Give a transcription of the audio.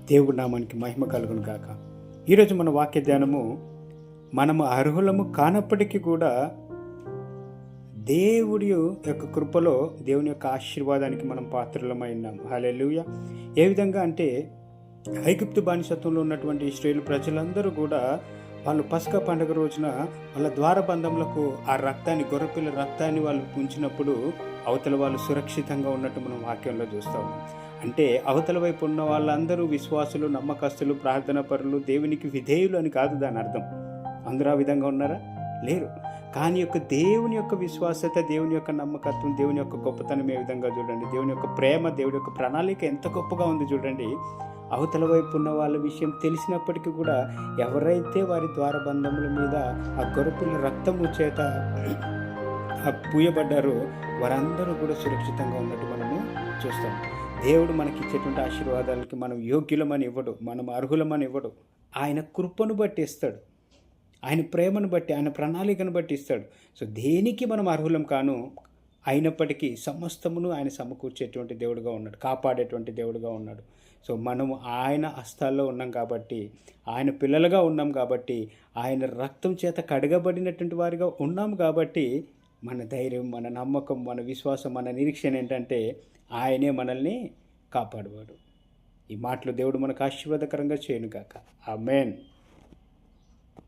దేవుడి నామానికి మహిమ కలుగును గాక. ఈరోజు మన వాక్య ధ్యానము, మనము అర్హులము కానప్పటికీ కూడా దేవుడి యొక్క కృపలో దేవుని యొక్క ఆశీర్వాదానికి మనం పాత్రలమై ఉన్నాం. హల్లెలూయా. ఏ విధంగా అంటే, ఐగుప్తు బానిసత్వంలో ఉన్నటువంటి ఇశ్రాయేలు ప్రజలందరూ కూడా వాళ్ళు పస్కా పండుగ రోజున వాళ్ళ ద్వారబంధములకు ఆ రక్తాన్ని, గొర్రెపిల్ల రక్తాన్ని వాళ్ళు పుంచినప్పుడు అవతల వాళ్ళు సురక్షితంగా ఉన్నట్టు మనం వాక్యంలో చూస్తూ ఉన్నాం. అంటే అవతల వైపు ఉన్న వాళ్ళందరూ విశ్వాసులు, నమ్మకస్తులు, ప్రార్థనా పరులు, దేవునికి విధేయులు అని కాదు దాని అర్థం. అందరూ ఆ విధంగా ఉన్నారా? లేరు. కానీ దేవుని యొక్క విశ్వాసత, దేవుని యొక్క నమ్మకత్వం, దేవుని యొక్క గొప్పతనం ఏ విధంగా చూడండి. దేవుని యొక్క ప్రేమ, దేవుని యొక్క ప్రణాళిక ఎంత గొప్పగా ఉంది చూడండి. అవతల వైపు ఉన్న వాళ్ళ విషయం తెలిసినప్పటికీ కూడా ఎవరైతే వారి ద్వారబంధముల మీద ఆ గొర్రెపిల్ల రక్తము చేత పూయబడ్డారో వారందరూ కూడా సురక్షితంగా ఉన్నట్టు మనము చూస్తాం. దేవుడు మనకి ఇచ్చేటువంటి ఆశీర్వాదాలకి మనం యోగ్యులమని ఇవ్వడు, మనం అర్హులమని ఇవ్వడు. ఆయన కృపను బట్టి ఇస్తాడు, ఆయన ప్రేమను బట్టి, ఆయన ప్రణాళికను బట్టి ఇస్తాడు. సో దేనికి మనం అర్హులం కాను, అయినప్పటికీ సమస్తమును ఆయన సమకూర్చేటువంటి దేవుడుగా ఉన్నాడు, కాపాడేటువంటి దేవుడుగా ఉన్నాడు. సో మనము ఆయన హస్తాల్లో ఉన్నాం కాబట్టి, ఆయన పిల్లలుగా ఉన్నాం కాబట్టి, ఆయన రక్తం చేత కడగబడినటువంటి వారిగా ఉన్నాం కాబట్టి, మన ధైర్యం, మన నమ్మకం, మన విశ్వాసం, మన నిరీక్షణ ఏంటంటే ఆయనే మనల్ని కాపాడువాడు. ఈ మాటలు దేవుడు మనకు ఆశీర్వాదకరంగా చేయనుగాక. ఆమేన్.